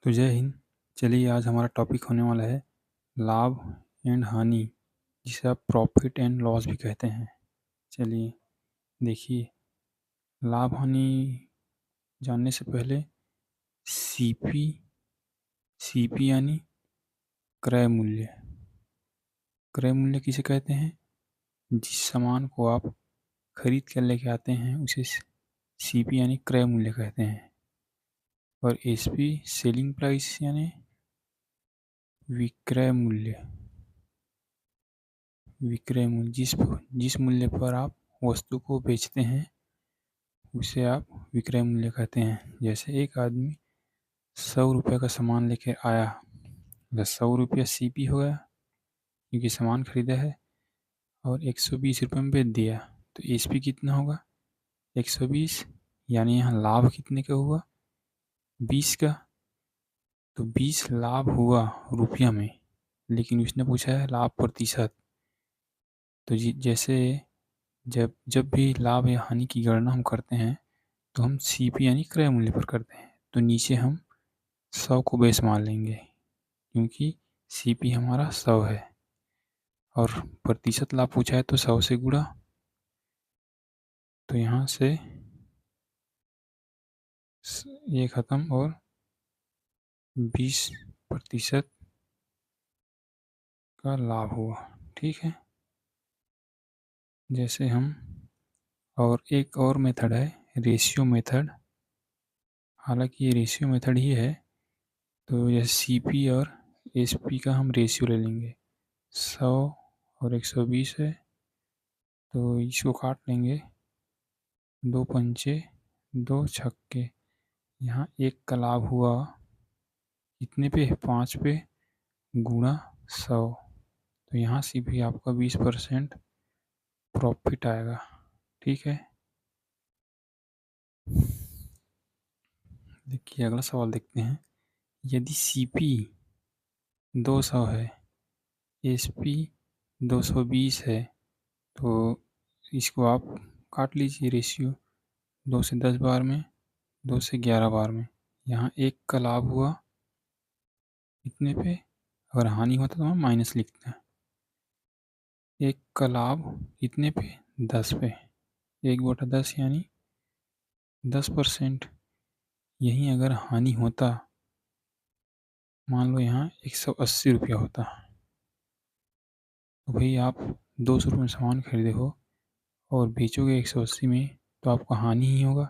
तो जय हिंद। चलिए आज हमारा टॉपिक होने वाला है लाभ एंड हानि, जिसे आप प्रॉफिट एंड लॉस भी कहते हैं। चलिए देखिए, लाभ हानि जानने से पहले सीपी सीपी यानी क्रय मूल्य। क्रय मूल्य किसे कहते हैं? जिस सामान को आप खरीद कर लेके आते हैं उसे सीपी यानी क्रय मूल्य कहते हैं। और एसपी सेलिंग प्राइस यानी विक्रय मूल्य। विक्रय मूल्य जिस मूल्य पर आप वस्तु को बेचते हैं उसे आप विक्रय मूल्य कहते हैं। जैसे एक आदमी 100 रुपये का सामान लेकर आया, तो 100 रुपया सीपी हो गया क्योंकि सामान खरीदा है, और 120 रुपये में बेच दिया तो एसपी कितना होगा? 120। यानी यहाँ लाभ कितने का हुआ? 20 का। तो 20 लाभ हुआ रुपया में, लेकिन उसने पूछा है लाभ प्रतिशत। तो जैसे जब जब भी लाभ या हानि की गणना हम करते हैं तो हम सीपी यानी क्रय मूल्य पर करते हैं। तो नीचे हम 100 को बेस मान लेंगे क्योंकि सीपी हमारा 100 है, और प्रतिशत लाभ पूछा है तो 100 से गुणा। तो यहाँ से ये ख़त्म और 20% का लाभ हुआ। ठीक है। जैसे हम और एक और मेथड है रेशियो मेथड। हालांकि ये रेशियो मेथड ही है। तो जैसे सीपी और एसपी का हम रेशियो ले लेंगे। 100 और 120 है तो इसको काट लेंगे। 2 पंचे 2 छक्के। यहाँ 1 का लाभ हुआ कितने पे? 5 पे गुणा 100। तो यहाँ से भी आपका 20% प्रॉफिट आएगा। ठीक है। देखिए अगला सवाल देखते हैं। यदि सीपी 200 है, एसपी 220 है, तो इसको आप काट लीजिए रेशियो। 2 से 10 बार में, 2 से 11 बार में। यहाँ 1 का लाभ हुआ कितने पे? अगर हानि होता तो हम माइनस लिखते हैं। 1 का लाभ कितने पे? 10 पे। 1/10 यानी 10%। यहीं अगर हानि होता, मान लो यहाँ 180 रुपया होता, तो भाई आप 200 रुपये में सामान खरीदे हो और बेचोगे 180 में, तो आपका हानि ही होगा।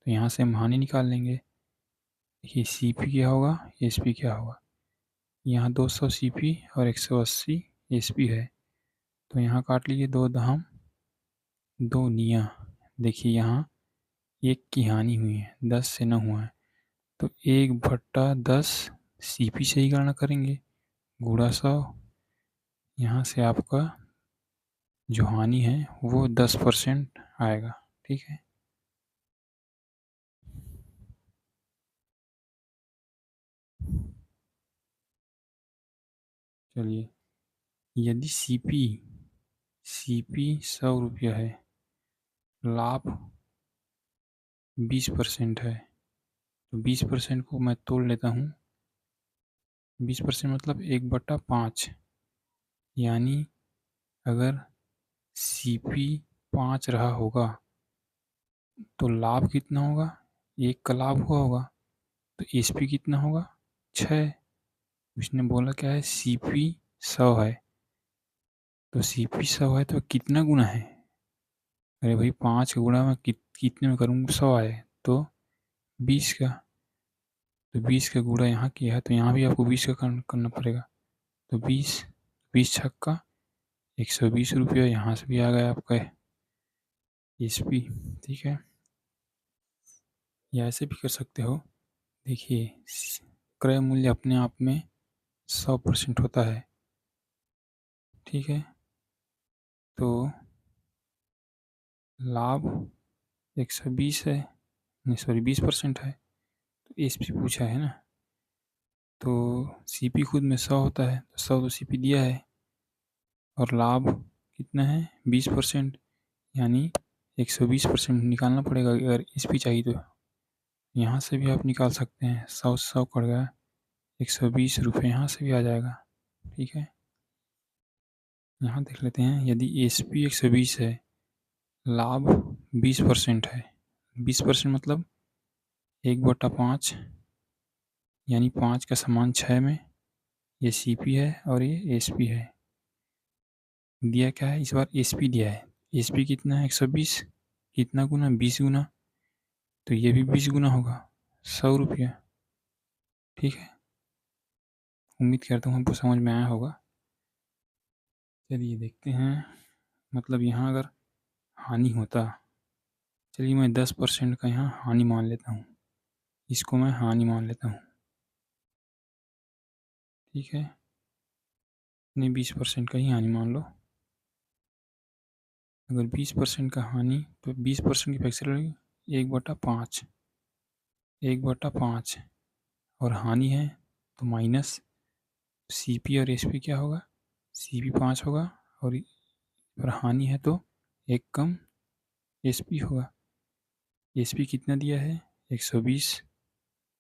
तो यहाँ से हम हानि निकाल लेंगे। देखिए सीपी क्या होगा, एसपी क्या होगा। यहाँ 200 सीपी और 180 एसपी है, तो यहाँ काट लीजिए। 2 दहम 2 निया। देखिए यहाँ 1 की हानि हुई है, 10 से न हुआ है, तो 1/10 सीपी से ही गणना करेंगे, गुणा 100। यहाँ से आपका जो हानि है वो 10% आएगा। ठीक है। चलिए, यदि सीपी 100 रुपया है, लाभ 20% है, तो 20% को मैं तोड़ लेता हूँ। 20% मतलब 1/5। यानी अगर सीपी 5 रहा होगा तो लाभ कितना होगा? 1 का लाभ हुआ होगा, तो एसपी कितना होगा? 6। उसने बोला क्या है? सीपी 100 है, तो सीपी 100 है तो कितना गुना है? अरे भाई 5 गुणा में कितने में करूँगा? 100 आए तो 20 का। तो 20 का गुणा यहाँ किया है तो यहाँ भी आपको 20 का करना पड़ेगा। तो 20 छक्का 120 रुपया। यहाँ से भी आ गया आपका एसपी। ठीक है। या ऐसे भी कर सकते हो। देखिए क्रय मूल्य अपने आप में 100% होता है। ठीक है। तो लाभ 120 है, नहीं सॉरी 20% है, तो एसपी पूछा है ना, तो सीपी खुद में 100 होता है, तो 100 तो सीपी दिया है, और लाभ कितना है? 20%। यानी 120% निकालना पड़ेगा अगर एसपी चाहिए तो। यहाँ से भी आप निकाल सकते हैं। 100 से 100 कट गया 120 रुपये यहाँ से भी आ जाएगा। ठीक है, यहाँ देख लेते हैं। यदि SP 120 है, लाभ 20% है। 20% मतलब 1/5, यानी 5 का समान 6 में। ये CP है और ये SP है। दिया क्या है इस बार? SP दिया है। SP कितना है? 120। कितना गुना? 20 गुना। तो ये भी 20 गुना होगा, 100 रुपया। ठीक है, उम्मीद करता हूँ आपको समझ में आया होगा। चलिए देखते हैं, मतलब यहाँ अगर हानि होता, चलिए मैं 10% का यहाँ हानि मान लेता हूँ, इसको मैं हानि मान लेता हूँ। ठीक है, नहीं 20% का ही हानि मान लो। अगर 20% का हानि तो 20% की फैक्टर लगेगी 1/5, 1/5 और हानि है तो माइनस CP और SP क्या होगा? CP 5 होगा और हानि है तो 1 कम SP होगा। SP कितना दिया है? 120।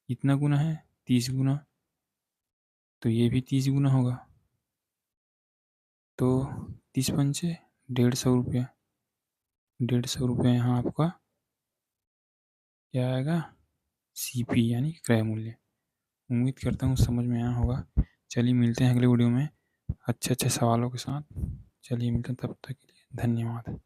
कितना गुना है? 30 गुना। तो ये भी 30 गुना होगा। तो 30 पंचे 150 रुपया। 150 रुपया यहाँ आपका क्या आएगा? CP यानी क्रय मूल्य। उम्मीद करता हूँ समझ में आया होगा। चलिए मिलते हैं अगले वीडियो में अच्छे अच्छे सवालों के साथ। चलिए मिलते हैं, तब तक के लिए धन्यवाद।